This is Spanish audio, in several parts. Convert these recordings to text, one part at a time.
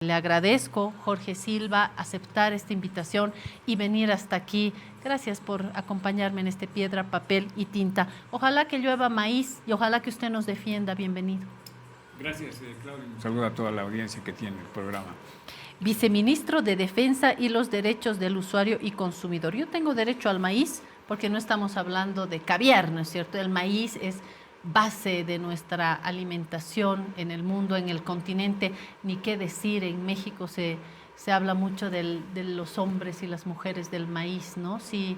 Le agradezco, Jorge Silva, aceptar esta invitación y venir hasta aquí. Gracias por acompañarme en este Piedra, Papel y Tinta. Ojalá que llueva maíz y ojalá que usted nos defienda. Bienvenido. Gracias, Claudia. Un saludo a toda la audiencia que tiene el programa. Viceministro de Defensa y los Derechos del Usuario y Consumidor. Yo tengo derecho al maíz porque no estamos hablando de caviar, ¿no es cierto? El maíz es base de nuestra alimentación en el mundo, en el continente, ni qué decir, en México se habla mucho de los hombres y las mujeres del maíz, ¿no? Si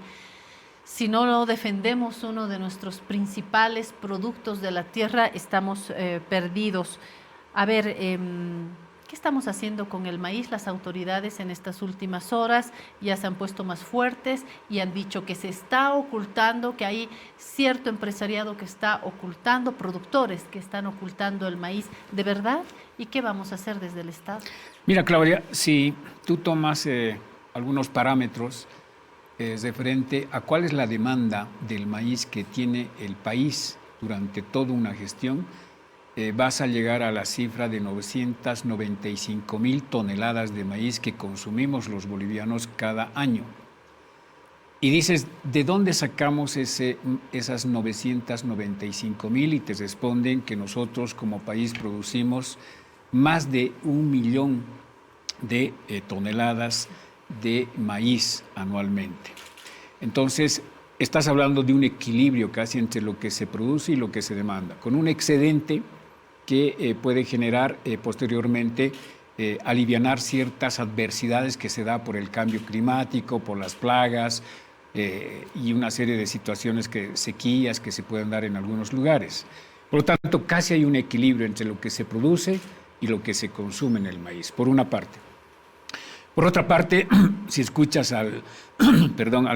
no defendemos uno de nuestros principales productos de la tierra, estamos perdidos. A ver, ¿qué estamos haciendo con el maíz? Las autoridades en estas últimas horas ya se han puesto más fuertes y han dicho que se está ocultando, que hay cierto empresariado que está ocultando, productores que están ocultando el maíz. ¿De verdad? ¿Y qué vamos a hacer desde el Estado? Mira, Claudia, si tú tomas algunos parámetros referente a cuál es la demanda del maíz que tiene el país durante toda una gestión, vas a llegar a la cifra de 995,000 toneladas de maíz que consumimos los bolivianos cada año. Y dices, ¿de dónde sacamos esas 995,000? Y te responden que nosotros como país producimos más de 1,000,000 de toneladas de maíz anualmente. Entonces, estás hablando de un equilibrio casi entre lo que se produce y lo que se demanda, con un excedente que puede generar posteriormente alivianar ciertas adversidades que se da por el cambio climático, por las plagas y una serie de situaciones, sequías que se pueden dar en algunos lugares. Por lo tanto, casi hay un equilibrio entre lo que se produce y lo que se consume en el maíz, por una parte. Por otra parte, si escuchas al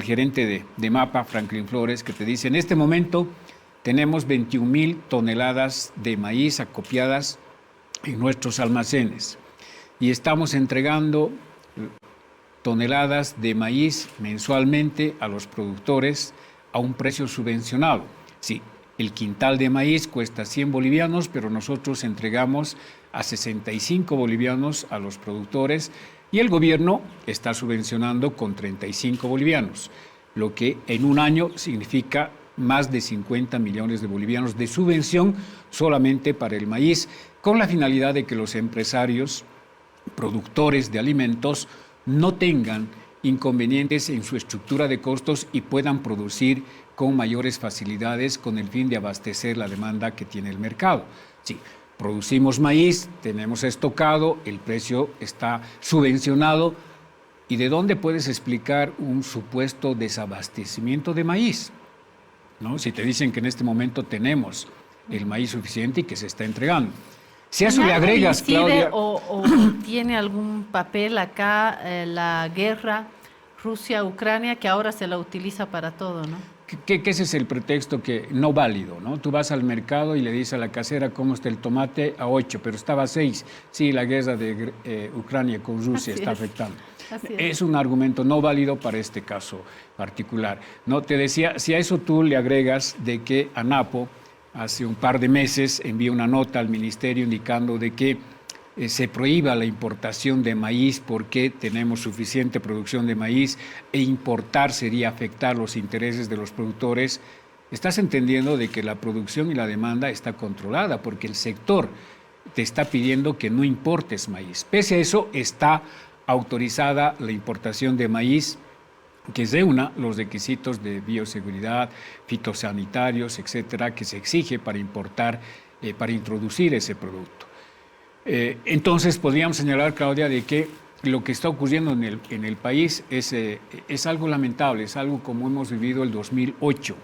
gerente de MAPA, Franklin Flores, que te dice, en este momento tenemos 21,000 toneladas de maíz acopiadas en nuestros almacenes y estamos entregando toneladas de maíz mensualmente a los productores a un precio subvencionado. Sí, el quintal de maíz cuesta 100 bolivianos, pero nosotros entregamos a 65 bolivianos a los productores y el gobierno está subvencionando con 35 bolivianos, lo que en un año significa más de 50 millones de bolivianos de subvención solamente para el maíz, con la finalidad de que los empresarios productores de alimentos no tengan inconvenientes en su estructura de costos y puedan producir con mayores facilidades con el fin de abastecer la demanda que tiene el mercado. Sí, producimos maíz, tenemos estocado, el precio está subvencionado. ¿Y de dónde puedes explicar un supuesto desabastecimiento de maíz? ¿No? Si te dicen que en este momento tenemos el maíz suficiente y que se está entregando. Si a eso le agregas, Claudia... ¿O tiene algún papel acá la guerra Rusia-Ucrania, que ahora se la utiliza para todo, ¿no? Que ese es el pretexto que no válido, ¿no? Tú vas al mercado y le dices a la casera cómo está el tomate a 8, pero estaba a 6. Sí, la guerra de Ucrania con Rusia está afectando. Es un argumento no válido para este caso particular. No, te decía, si a eso tú le agregas de que ANAPO hace un par de meses envió una nota al ministerio indicando de que se prohíba la importación de maíz porque tenemos suficiente producción de maíz e importar sería afectar los intereses de los productores, estás entendiendo de que la producción y la demanda está controlada porque el sector te está pidiendo que no importes maíz. Pese a eso, está autorizada la importación de maíz que reúna los requisitos de bioseguridad, fitosanitarios, etcétera, que se exige para importar, para introducir ese producto. Entonces, podríamos señalar, Claudia, de que lo que está ocurriendo en el país es algo lamentable, es algo como hemos vivido el 2008,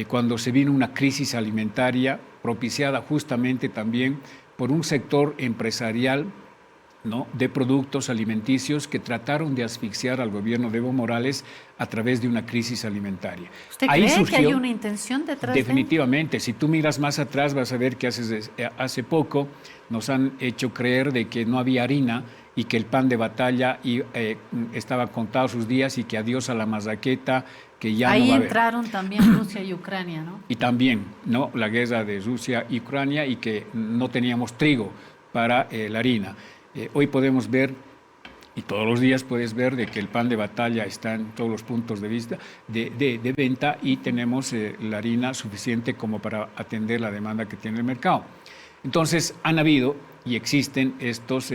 cuando se vino una crisis alimentaria propiciada justamente también por un sector empresarial, ¿no?, de productos alimenticios que trataron de asfixiar al gobierno de Evo Morales a través de una crisis alimentaria. ¿Usted cree que hay una intención detrás de él? Definitivamente. Si tú miras más atrás vas a ver que hace poco nos han hecho creer de que no había harina y que el pan de batalla estaba contado sus días y que adiós a la marraqueta, que ya ahí no va a haber. Entraron también Rusia y Ucrania, ¿no? Y también, ¿no?, la guerra de Rusia y Ucrania y que no teníamos trigo para la harina. Hoy podemos ver, y todos los días puedes ver, de que el pan de batalla está en todos los puntos de vista de venta y tenemos la harina suficiente como para atender la demanda que tiene el mercado. Entonces, han habido y existen estos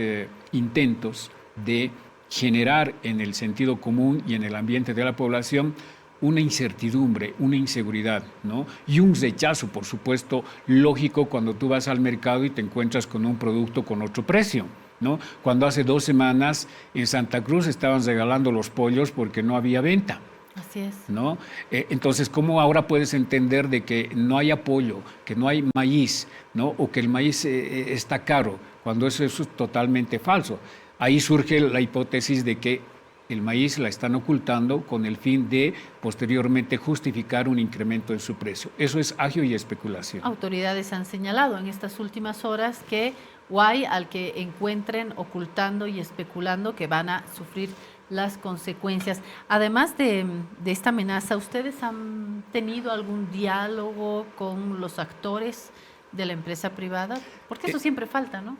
intentos de generar en el sentido común y en el ambiente de la población una incertidumbre, una inseguridad, ¿no? Y un rechazo, por supuesto, lógico cuando tú vas al mercado y te encuentras con un producto con otro precio, ¿no? Cuando hace 2 semanas en Santa Cruz estaban regalando los pollos porque no había venta. Así es. ¿No? Entonces, ¿cómo ahora puedes entender de que no hay apoyo, que no hay maíz, ¿no? O que el maíz está caro, cuando eso es totalmente falso? Ahí surge la hipótesis de que el maíz la están ocultando con el fin de posteriormente justificar un incremento en su precio. Eso es agio y especulación. Autoridades han señalado en estas últimas horas que hay al que encuentren ocultando y especulando que van a sufrir las consecuencias. Además de esta amenaza, ¿ustedes han tenido algún diálogo con los actores de la empresa privada? Porque eso siempre falta, ¿no?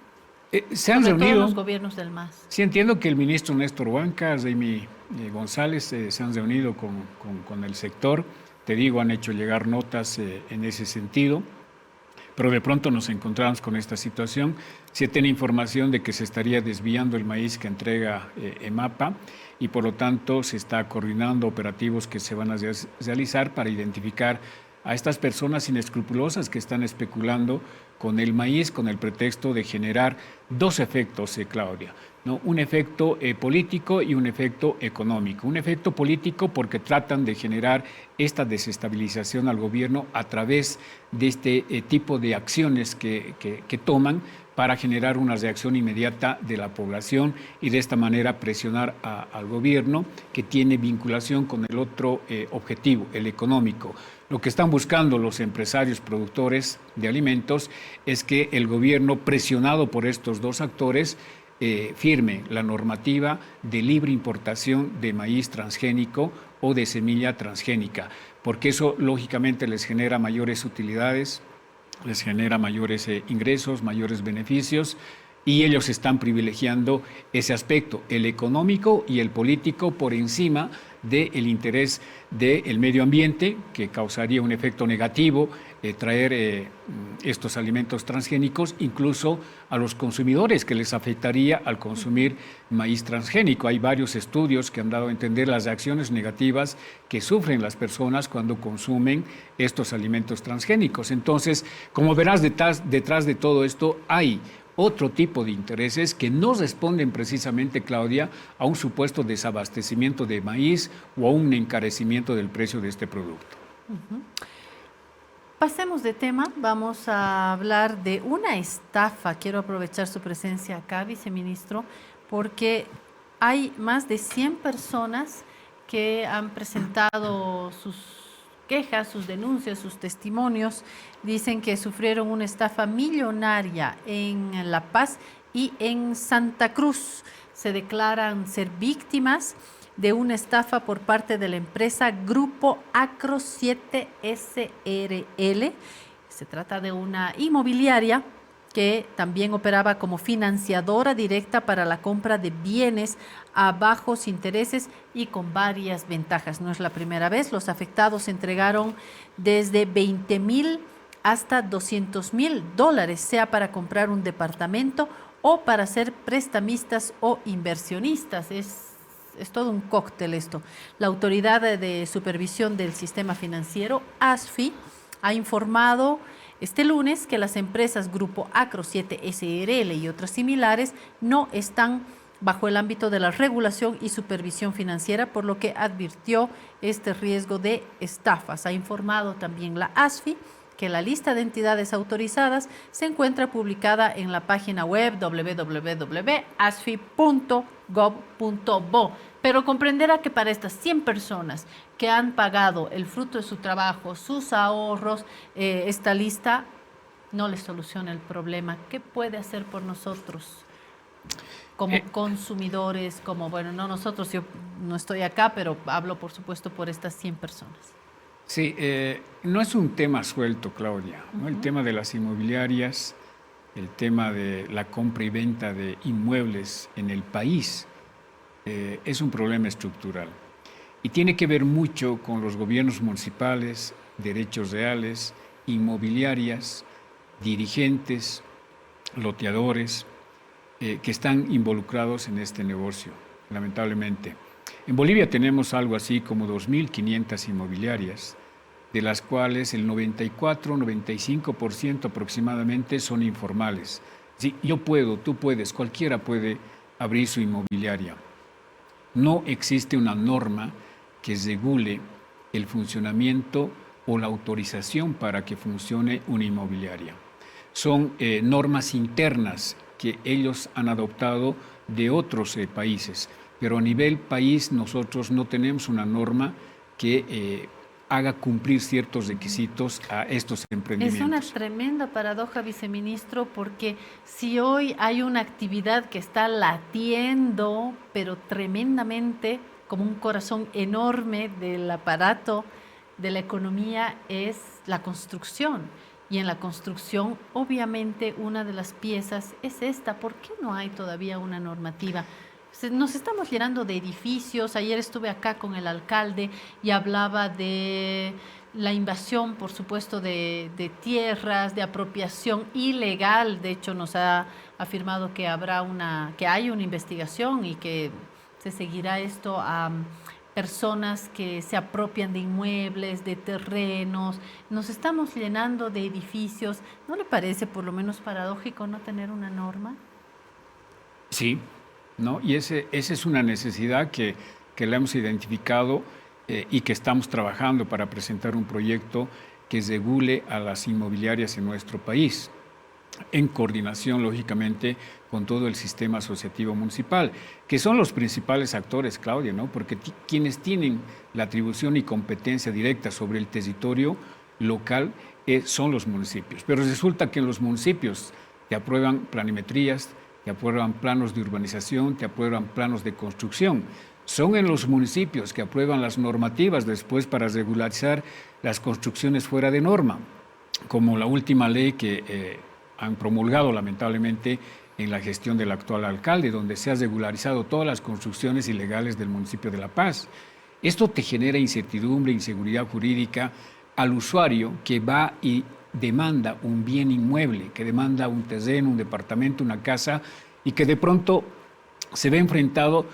Se han Sobre todo reunido. los gobiernos del MAS. Sí, entiendo que el ministro Néstor Huanca, Jaime González, se han reunido con el sector. Te digo, han hecho llegar notas en ese sentido. Pero de pronto nos encontramos con esta situación. Se tiene información de que se estaría desviando el maíz que entrega EMAPA y por lo tanto se está coordinando operativos que se van a realizar para identificar a estas personas inescrupulosas que están especulando con el maíz con el pretexto de generar 2 efectos, Claudia, ¿no? Un efecto político y un efecto económico. Un efecto político porque tratan de generar esta desestabilización al gobierno a través de este tipo de acciones que toman para generar una reacción inmediata de la población y de esta manera presionar al gobierno que tiene vinculación con el otro objetivo, el económico. Lo que están buscando los empresarios productores de alimentos es que el gobierno, presionado por estos 2 actores, firme la normativa de libre importación de maíz transgénico o de semilla transgénica, porque eso lógicamente les genera mayores utilidades, les genera mayores ingresos, mayores beneficios, y ellos están privilegiando ese aspecto, el económico y el político, por encima del interés del medio ambiente, que causaría un efecto negativo, traer estos alimentos transgénicos, incluso a los consumidores, que les afectaría al consumir maíz transgénico. Hay varios estudios que han dado a entender las reacciones negativas que sufren las personas cuando consumen estos alimentos transgénicos. Entonces, como verás, detrás de todo esto hay otro tipo de intereses que no responden precisamente, Claudia, a un supuesto desabastecimiento de maíz o a un encarecimiento del precio de este producto. Pasemos de tema, vamos a hablar de una estafa. Quiero aprovechar su presencia acá, viceministro, porque hay más de 100 personas que han presentado sus quejas, sus denuncias, sus testimonios. Dicen que sufrieron una estafa millonaria en La Paz y en Santa Cruz. Se declaran ser víctimas de una estafa por parte de la empresa Grupo Acro 7 SRL. Se trata de una inmobiliaria que también operaba como financiadora directa para la compra de bienes a bajos intereses y con varias ventajas. No es la primera vez. Los afectados entregaron desde 20,000 hasta $200,000, sea para comprar un departamento o para ser prestamistas o inversionistas. Es todo un cóctel esto. La Autoridad de Supervisión del Sistema Financiero, ASFI, ha informado este lunes que las empresas Grupo Acro 7 SRL y otras similares no están bajo el ámbito de la regulación y supervisión financiera, por lo que advirtió este riesgo de estafas. Ha informado también la ASFI que la lista de entidades autorizadas se encuentra publicada en la página web www.asfi.gov.bo. Pero comprenderá que para estas 100 personas que han pagado el fruto de su trabajo, sus ahorros, esta lista no les soluciona el problema. ¿Qué puede hacer por nosotros como consumidores? Como, bueno, no nosotros, yo no estoy acá, pero hablo por supuesto por estas 100 personas. Sí, no es un tema suelto, Claudia, ¿no? El tema de las inmobiliarias el tema de la compra y venta de inmuebles en el país es un problema estructural y tiene que ver mucho con los gobiernos municipales, derechos reales, inmobiliarias, dirigentes, loteadores que están involucrados en este negocio, lamentablemente. En Bolivia tenemos algo así como 2.500 inmobiliarias, de las cuales el 94-95% aproximadamente son informales. Sí, yo puedo, tú puedes, cualquiera puede abrir su inmobiliaria. No existe una norma que regule el funcionamiento o la autorización para que funcione una inmobiliaria. Son normas internas que ellos han adoptado de otros países, pero a nivel país nosotros no tenemos una norma que haga cumplir ciertos requisitos a estos emprendimientos. Es una tremenda paradoja, viceministro, porque si hoy hay una actividad que está latiendo, pero tremendamente, como un corazón enorme del aparato de la economía, es la construcción. Y en la construcción, obviamente, una de las piezas es esta. ¿Por qué no hay todavía una normativa? Nos estamos llenando de edificios. Ayer estuve acá con el alcalde y hablaba de la invasión, por supuesto, de tierras, de apropiación ilegal. De hecho, nos ha afirmado que que hay una investigación y que se seguirá esto a personas que se apropian de inmuebles, de terrenos. Nos estamos llenando de edificios. ¿No le parece por lo menos paradójico no tener una norma? Sí, ¿no? Y esa es una necesidad que la hemos identificado y que estamos trabajando para presentar un proyecto que regule a las inmobiliarias en nuestro país, en coordinación, lógicamente, con todo el sistema asociativo municipal, que son los principales actores, Claudia, ¿no? Porque quienes tienen la atribución y competencia directa sobre el territorio local son los municipios. Pero resulta que en los municipios te aprueban planimetrías, te aprueban planos de urbanización, te aprueban planos de construcción. Son en los municipios que aprueban las normativas después para regularizar las construcciones fuera de norma, como la última ley que han promulgado lamentablemente en la gestión del actual alcalde, donde se han regularizado todas las construcciones ilegales del municipio de La Paz. Esto te genera incertidumbre, inseguridad jurídica al usuario que va y demanda un bien inmueble, que demanda un terreno, un departamento, una casa, y que de pronto se ve enfrentado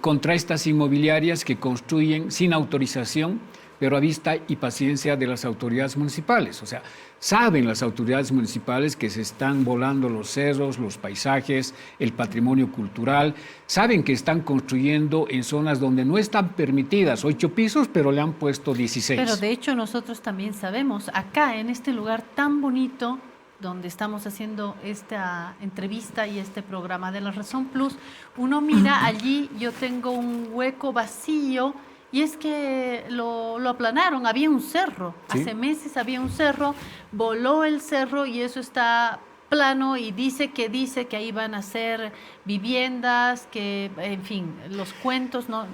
contra estas inmobiliarias que construyen sin autorización, pero a vista y paciencia de las autoridades municipales. O sea, saben las autoridades municipales que se están volando los cerros, los paisajes, el patrimonio cultural, saben que están construyendo en zonas donde no están permitidas 8 pisos, pero le han puesto 16. Pero de hecho nosotros también sabemos, acá en este lugar tan bonito, donde estamos haciendo esta entrevista y este programa de La Razón Plus, uno mira allí, yo tengo un hueco vacío. Y es que lo aplanaron, había un cerro, ¿sí? Hace meses había un cerro, voló el cerro y eso está plano y dice que ahí van a ser viviendas, que en fin, los cuentos no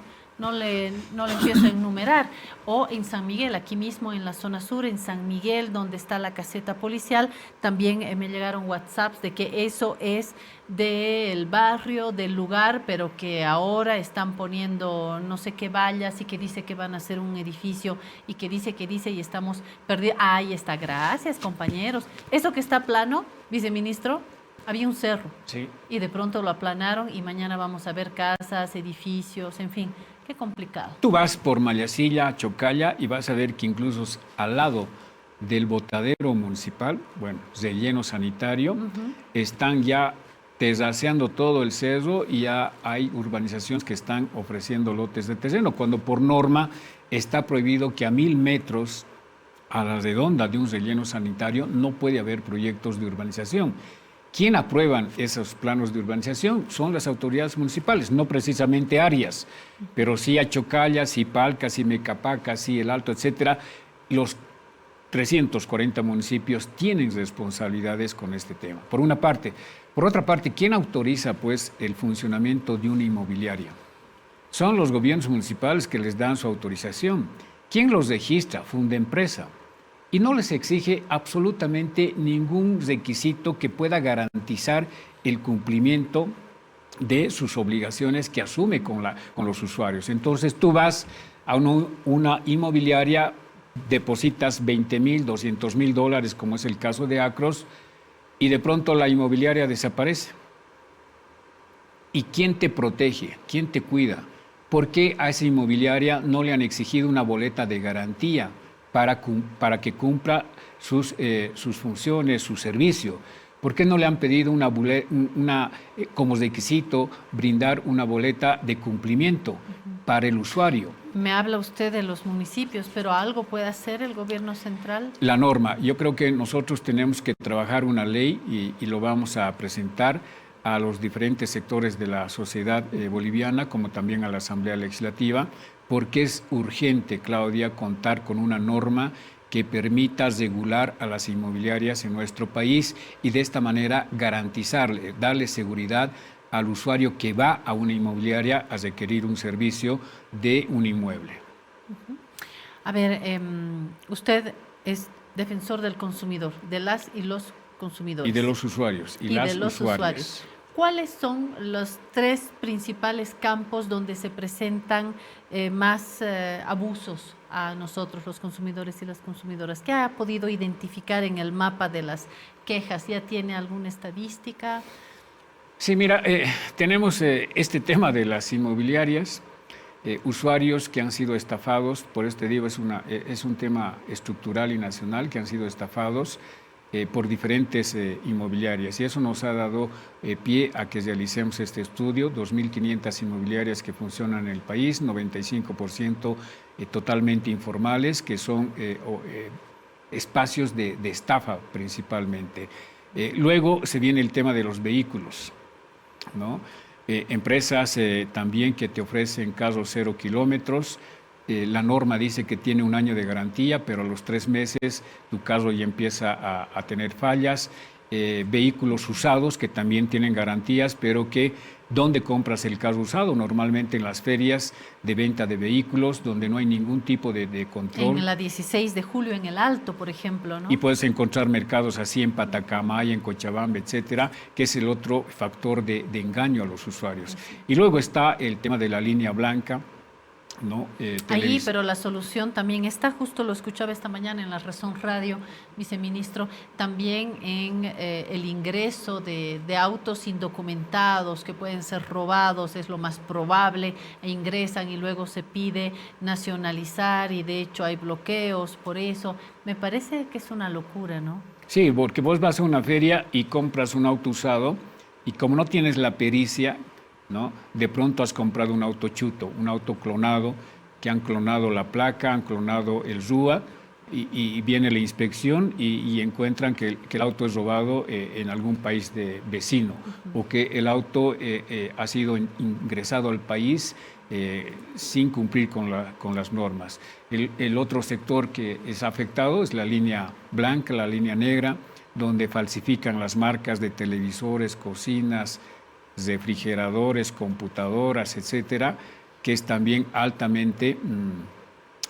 le empiezo a enumerar. O en San Miguel, aquí mismo en la zona sur, en San Miguel, donde está la caseta policial, también me llegaron WhatsApps de que eso es del barrio, del lugar, pero que ahora están poniendo no sé qué vallas y que dice que van a hacer un edificio y que dice y estamos perdidos. Ahí está, gracias compañeros. Eso que está plano, viceministro, había un cerro, sí, y de pronto lo aplanaron y mañana vamos a ver casas, edificios, en fin, qué complicado. Tú vas por Mallasilla, Chocalla y vas a ver que incluso al lado del botadero municipal, bueno, relleno sanitario, están ya terraceando todo el cerro y ya hay urbanizaciones que están ofreciendo lotes de terreno, cuando por norma está prohibido que a 1000 metros a la redonda de un relleno sanitario no puede haber proyectos de urbanización. ¿Quién aprueban esos planos de urbanización? Son las autoridades municipales, no precisamente áreas, pero sí a Chocalla, sí Palca, sí Mecapaca, sí El Alto, etcétera. Los 340 municipios tienen responsabilidades con este tema, por una parte. Por otra parte, ¿quién autoriza, pues, el funcionamiento de una inmobiliaria? Son los gobiernos municipales que les dan su autorización. ¿Quién los registra? Fundempresa. y no les exige absolutamente ningún requisito que pueda garantizar el cumplimiento de sus obligaciones que asume con los usuarios. Entonces tú vas a una inmobiliaria, depositas 20,000, 200,000 dólares, como es el caso de Acros, y de pronto la inmobiliaria desaparece. ¿Y quién te protege? ¿Quién te cuida? ¿Por qué a esa inmobiliaria no le han exigido una boleta de garantía para que cumpla sus funciones, su servicio? ¿Por qué no le han pedido como requisito brindar una boleta de cumplimiento para el usuario? Me habla usted de los municipios, pero ¿algo puede hacer el gobierno central? La norma. Yo creo que nosotros tenemos que trabajar una ley y lo vamos a presentar a los diferentes sectores de la sociedad boliviana, como también a la Asamblea Legislativa, porque es urgente, Claudia, contar con una norma que permita regular a las inmobiliarias en nuestro país y de esta manera garantizarle, darle seguridad al usuario que va a una inmobiliaria a requerir un servicio de un inmueble. A ver, usted es defensor del consumidor, de las y los consumidores. Y de los usuarios. Y de los usuarios. ¿Cuáles son los 3 principales campos donde se presentan más abusos a nosotros, los consumidores y las consumidoras? ¿Qué ha podido identificar en el mapa de las quejas? ¿Ya tiene alguna estadística? Sí, mira, tenemos este tema de las inmobiliarias, usuarios que han sido estafados, por este digo, es un tema estructural y nacional, que han sido estafados por diferentes inmobiliarias, y eso nos ha dado pie a que realicemos este estudio. 2.500 inmobiliarias que funcionan en el país, 95% totalmente informales, que son espacios de estafa principalmente. Luego se viene el tema de los vehículos, ¿no? Empresas también que te ofrecen carros 0 kilómetros. La norma dice que tiene 1 año de garantía, pero a los 3 meses tu carro ya empieza a tener fallas. Vehículos usados que también tienen garantías, pero que ¿dónde compras el carro usado? Normalmente en las ferias de venta de vehículos, donde no hay ningún tipo de control. En la 16 de julio en el Alto, por ejemplo, ¿no? Y puedes encontrar mercados así en Patacamaya, en Cochabamba, etcétera, que es el otro factor de engaño a los usuarios. Sí. Y luego está el tema de la línea blanca, ¿no? Ahí, pero la solución también está, justo lo escuchaba esta mañana en la Razón Radio, viceministro, también en el ingreso de autos indocumentados que pueden ser robados, es lo más probable, e ingresan y luego se pide nacionalizar y de hecho hay bloqueos por eso. Me parece que es una locura, ¿no? Sí, porque vos vas a una feria y compras un auto usado y como no tienes la pericia, ¿no? De pronto has comprado un auto chuto, un auto clonado, que han clonado la placa, han clonado el RUA y viene la inspección y encuentran que el auto es robado en algún país vecino o que el auto ha sido ingresado al país sin cumplir con las normas. El otro sector que es afectado es la línea blanca, la línea negra, donde falsifican las marcas de televisores, cocinas, refrigeradores, computadoras, etcétera, que es también altamente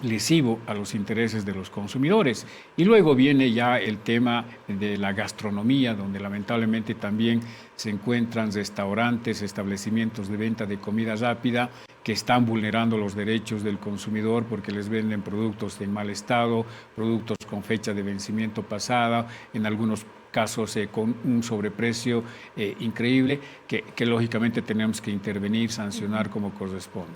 lesivo a los intereses de los consumidores. Y luego viene ya el tema de la gastronomía, donde lamentablemente también se encuentran restaurantes, establecimientos de venta de comida rápida que están vulnerando los derechos del consumidor porque les venden productos en mal estado, productos con fecha de vencimiento pasada, en algunos casos con un sobreprecio increíble que lógicamente tenemos que intervenir, sancionar como corresponde.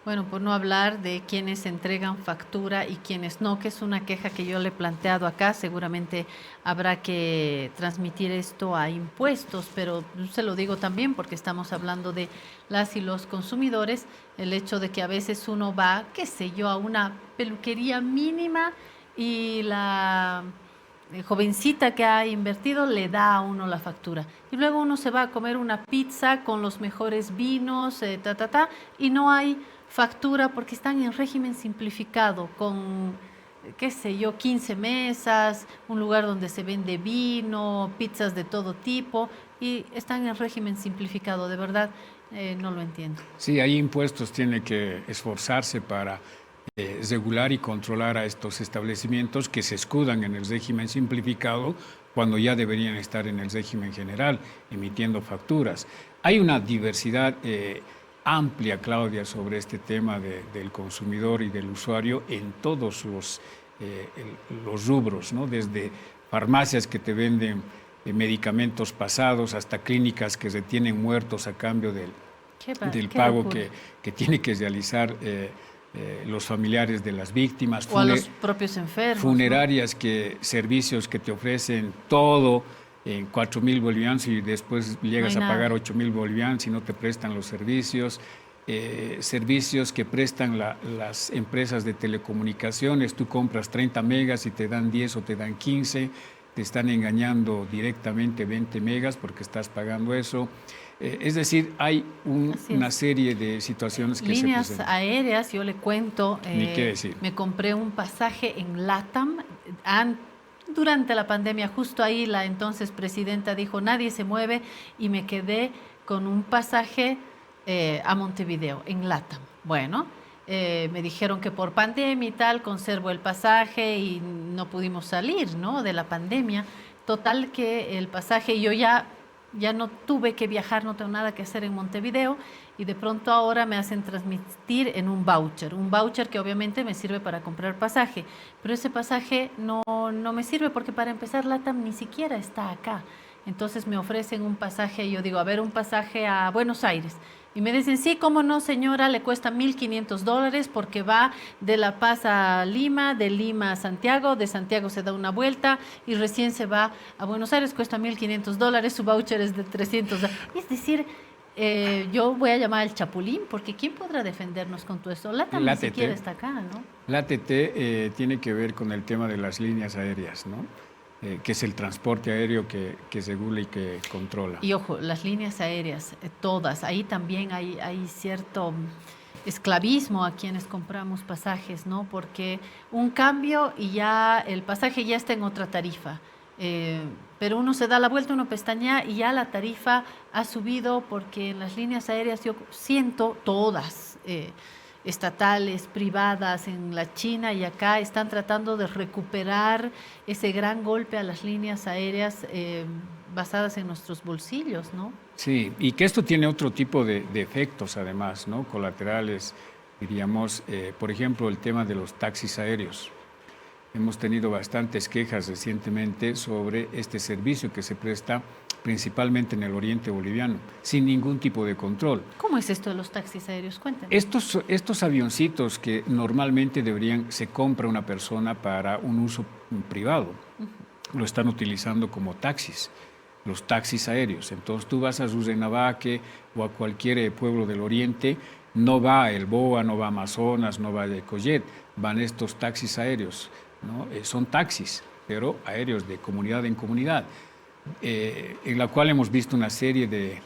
Bueno, por no hablar de quienes entregan factura y quienes no, que es una queja que yo le he planteado acá. Seguramente habrá que transmitir esto a impuestos, pero se lo digo también porque estamos hablando de las y los consumidores. El hecho de que a veces uno va, qué sé yo, a una peluquería mínima y la jovencita que ha invertido le da a uno la factura. Y luego uno se va a comer una pizza con los mejores vinos, y no hay factura porque están en régimen simplificado con, qué sé yo, 15 mesas, un lugar donde se vende vino, pizzas de todo tipo y están en régimen simplificado. De verdad, no lo entiendo. Sí, hay impuestos, tiene que esforzarse para regular y controlar a estos establecimientos que se escudan en el régimen simplificado cuando ya deberían estar en el régimen general, emitiendo facturas. Hay una diversidad amplia, Claudia, sobre este tema del consumidor y del usuario en todos los rubros, ¿no? Desde farmacias que te venden medicamentos pasados hasta clínicas que retienen muertos a cambio del pago que tiene que realizar los familiares de las víctimas. O a los propios enfermos. Funerarias, ¿no? Servicios que te ofrecen todo en 4.000 bolivianos y después llegas a pagar 8.000 bolivianos y no te prestan los servicios. Servicios que prestan las empresas de telecomunicaciones. Tú compras 30 megas y te dan 10 o te dan 15. Te están engañando directamente 20 megas porque estás pagando eso. Es decir, hay una serie de situaciones que líneas se presentan. Aéreas, yo le cuento, Ni qué decir. me compré un pasaje en LATAM durante la pandemia. Justo ahí la entonces presidenta dijo, nadie se mueve, y me quedé con un pasaje a Montevideo, en LATAM. Bueno, me dijeron que por pandemia y tal, conservo el pasaje y no pudimos salir, ¿no?, de la pandemia. Total que el pasaje, yo ya no tuve que viajar, no tengo nada que hacer en Montevideo, y de pronto ahora me hacen transmitir en un voucher que obviamente me sirve para comprar pasaje, pero ese pasaje no me sirve porque para empezar LATAM ni siquiera está acá. Entonces me ofrecen un pasaje y yo digo, a ver, un pasaje a Buenos Aires. Y me dicen, sí, cómo no, señora, le cuesta $1.500 porque va de La Paz a Lima, de Lima a Santiago, de Santiago se da una vuelta y recién se va a Buenos Aires, cuesta $1.500, su voucher es de 300. Es decir, yo voy a llamar al Chapulín, porque ¿quién podrá defendernos con todo esto? LATAM ni siquiera está acá, ¿no? La ATT tiene que ver con el tema de las líneas aéreas, ¿no? Que es el transporte aéreo que regula y que controla. Y ojo, las líneas aéreas, todas, ahí también hay cierto esclavismo a quienes compramos pasajes, ¿no? Porque un cambio y ya el pasaje ya está en otra tarifa. Pero uno se da la vuelta, uno pestañea y ya la tarifa ha subido, porque en las líneas aéreas yo siento todas, estatales, privadas, en la China y acá, están tratando de recuperar ese gran golpe a las líneas aéreas basadas en nuestros bolsillos, ¿no? Sí, y que esto tiene otro tipo de efectos además, ¿no? Colaterales, diríamos, por ejemplo, el tema de los taxis aéreos. Hemos tenido bastantes quejas recientemente sobre este servicio que se presta principalmente en el oriente boliviano, sin ningún tipo de control. ¿Cómo es esto de los taxis aéreos? Cuéntanos. Estos avioncitos que normalmente se compra una persona para un uso privado, lo están utilizando como taxis, los taxis aéreos. Entonces tú vas a Rurrenabaque o a cualquier pueblo del oriente, no va a El Boa, no va a Amazonas, no va a Ecojet, van estos taxis aéreos, ¿no? Son taxis, pero aéreos de comunidad en comunidad. En la cual hemos visto una serie de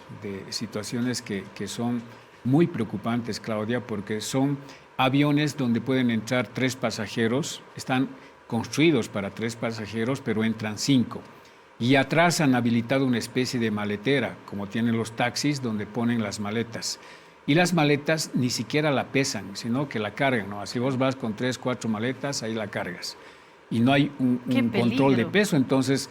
situaciones que son muy preocupantes, Claudia, porque son aviones donde pueden entrar 3 pasajeros, están construidos para 3 pasajeros, pero entran 5. Y atrás han habilitado una especie de maletera, como tienen los taxis, donde ponen las maletas. Y las maletas ni siquiera la pesan, sino que la cargan, ¿no? Así vos vas con 3, 4 maletas, ahí la cargas. Y no hay un control de peso, entonces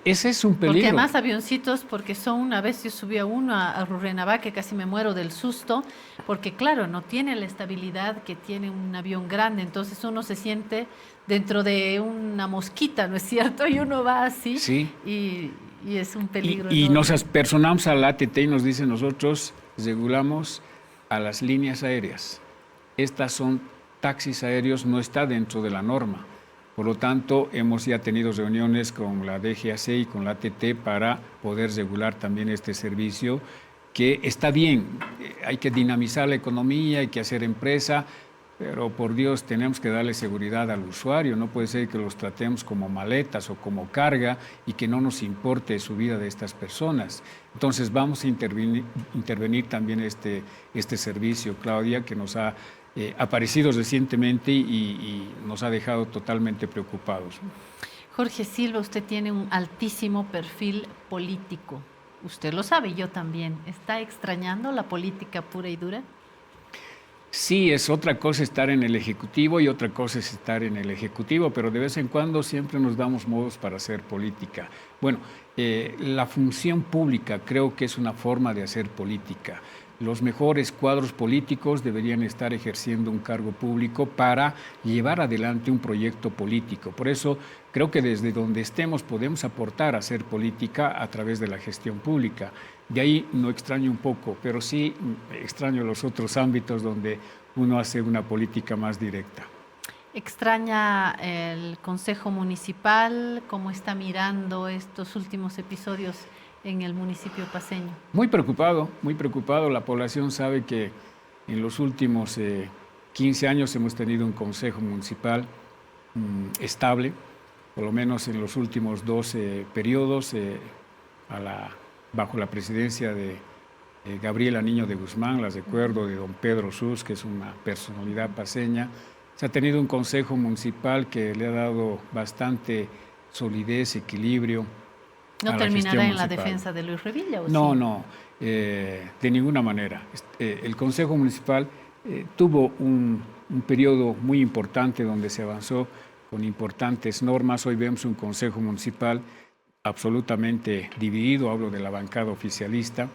ese es un peligro. Porque además avioncitos, porque son, una vez yo subí a uno a Rurrenabaque, casi me muero del susto, porque claro, no tiene la estabilidad que tiene un avión grande, entonces uno se siente dentro de una mosquita, ¿no es cierto? Y uno va así, sí. y es un peligro. Y nos personamos a la ATT y nos dice, nosotros regulamos a las líneas aéreas. Estas son taxis aéreos, no está dentro de la norma. Por lo tanto, hemos ya tenido reuniones con la DGAC y con la ATT para poder regular también este servicio, que está bien, hay que dinamizar la economía, hay que hacer empresa, pero por Dios tenemos que darle seguridad al usuario, no puede ser que los tratemos como maletas o como carga y que no nos importe su vida de estas personas. Entonces vamos a intervenir también este servicio, Claudia, que nos ha aparecido recientemente y nos ha dejado totalmente preocupados. Jorge Silva, usted tiene un altísimo perfil político. Usted lo sabe, yo también. ¿Está extrañando la política pura y dura? Sí, es otra cosa estar en el Ejecutivo y otra cosa es estar en el Ejecutivo, pero de vez en cuando siempre nos damos modos para hacer política. Bueno, la función pública creo que es una forma de hacer política. Los mejores cuadros políticos deberían estar ejerciendo un cargo público para llevar adelante un proyecto político. Por eso creo que desde donde estemos podemos aportar a hacer política a través de la gestión pública. De ahí no extraño un poco, pero sí extraño los otros ámbitos donde uno hace una política más directa. ¿Extraña el Consejo Municipal? ¿Cómo está mirando estos últimos episodios en el municipio paceño? Muy preocupado, muy preocupado. La población sabe que en los últimos 15 años hemos tenido un Consejo Municipal estable, por lo menos en los últimos 12 periodos, bajo la presidencia de Gabriela Niño de Guzmán, las recuerdo de don Pedro Sus, que es una personalidad paceña. Se ha tenido un consejo municipal que le ha dado bastante solidez, equilibrio. ¿No terminará en la defensa de Luis Revilla? ¿O no, sí? no, de ninguna manera. El consejo municipal tuvo un periodo muy importante donde se avanzó con importantes normas. Hoy vemos un consejo municipal absolutamente dividido, hablo de la bancada oficialista,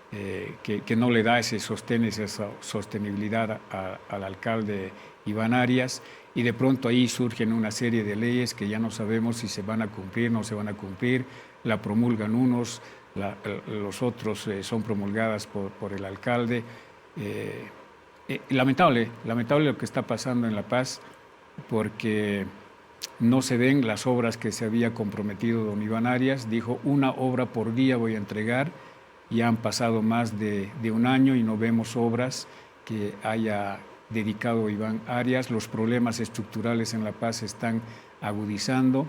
que no le da ese sostén, esa sostenibilidad al alcalde Iván Arias, y de pronto ahí surgen una serie de leyes que ya no sabemos si se van a cumplir, no se van a cumplir, la promulgan unos, los otros son promulgadas por el alcalde. Lamentable lo que está pasando en La Paz, porque no se ven las obras que se había comprometido don Iván Arias. Dijo, una obra por día voy a entregar. Ya han pasado más de un año y no vemos obras que haya dedicado Iván Arias. Los problemas estructurales en La Paz se están agudizando.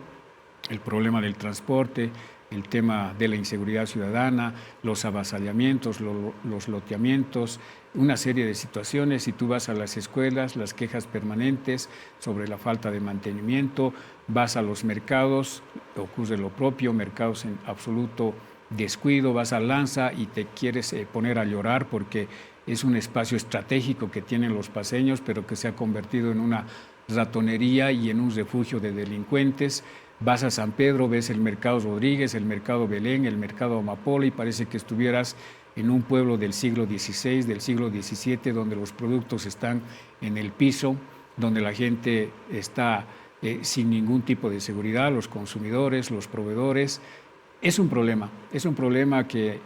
El problema del transporte, el tema de la inseguridad ciudadana, los avasallamientos, los loteamientos, una serie de situaciones. Si tú vas a las escuelas, las quejas permanentes sobre la falta de mantenimiento, vas a los mercados, ocurre lo propio, mercados en absoluto descuido, vas a Lanza y te quieres poner a llorar porque es un espacio estratégico que tienen los paceños, pero que se ha convertido en una ratonería y en un refugio de delincuentes. Vas a San Pedro, ves el Mercado Rodríguez, el Mercado Belén, el Mercado Amapola y parece que estuvieras en un pueblo del siglo XVI, del siglo XVII, donde los productos están en el piso, donde la gente está sin ningún tipo de seguridad, los consumidores, los proveedores. Es un problema que,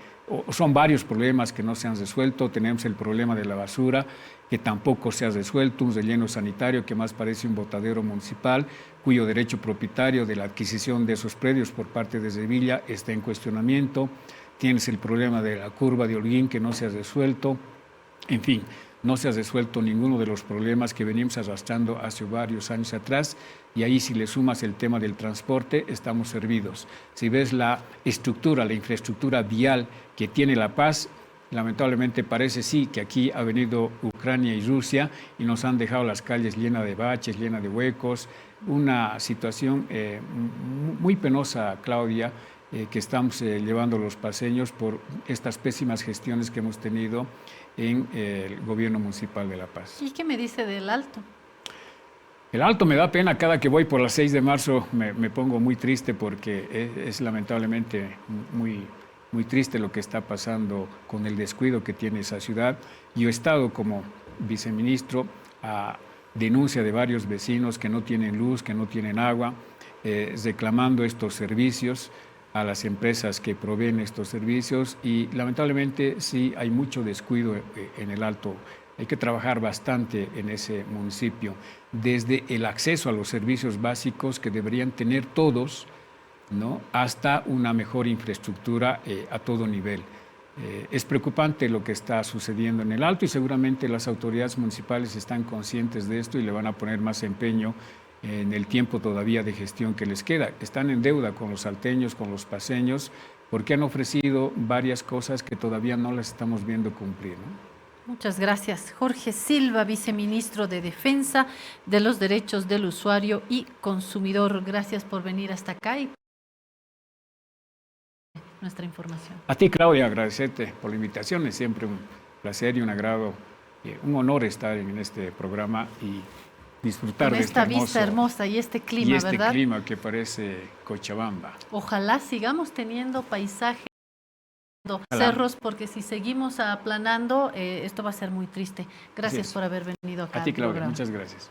son varios problemas que no se han resuelto. Tenemos el problema de la basura, que tampoco se ha resuelto, un relleno sanitario que más parece un botadero municipal, cuyo derecho propietario de la adquisición de esos predios por parte de Sevilla está en cuestionamiento. Tienes el problema de la curva de Holguín que no se ha resuelto. En fin, no se ha resuelto ninguno de los problemas que venimos arrastrando hace varios años atrás, y ahí si le sumas el tema del transporte, estamos servidos. Si ves la estructura, la infraestructura vial que tiene La Paz, lamentablemente parece sí que aquí ha venido Ucrania y Rusia y nos han dejado las calles llenas de baches, llenas de huecos, una situación muy penosa, Claudia, que estamos llevando los paceños por estas pésimas gestiones que hemos tenido en el gobierno municipal de La Paz. ¿Y qué me dice del Alto? El Alto me da pena, cada que voy por la 6 de marzo me pongo muy triste porque es lamentablemente muy triste lo que está pasando con el descuido que tiene esa ciudad. Yo he estado como viceministro a denuncia de varios vecinos que no tienen luz, que no tienen agua, reclamando estos servicios a las empresas que proveen estos servicios, y lamentablemente sí hay mucho descuido en el Alto. Hay que trabajar bastante en ese municipio, desde el acceso a los servicios básicos que deberían tener todos, ¿no?, hasta una mejor infraestructura a todo nivel. Es preocupante lo que está sucediendo en el Alto y seguramente las autoridades municipales están conscientes de esto y le van a poner más empeño en el tiempo todavía de gestión que les queda. Están en deuda con los salteños, con los paceños, porque han ofrecido varias cosas que todavía no las estamos viendo cumplir, ¿no? Muchas gracias. Jorge Silva, viceministro de Defensa de los Derechos del Usuario y Consumidor. Gracias por venir hasta acá y nuestra información. A ti, Claudia, agradecerte por la invitación. Es siempre un placer y un agrado Un honor estar en este programa y disfrutar Con de esta este vista hermosa y este clima, ¿verdad? clima que parece Cochabamba. Ojalá sigamos teniendo paisajes, cerros, porque si seguimos aplanando, esto va a ser muy triste. Gracias por haber venido acá A ti, al Claudia, programa. muchas gracias.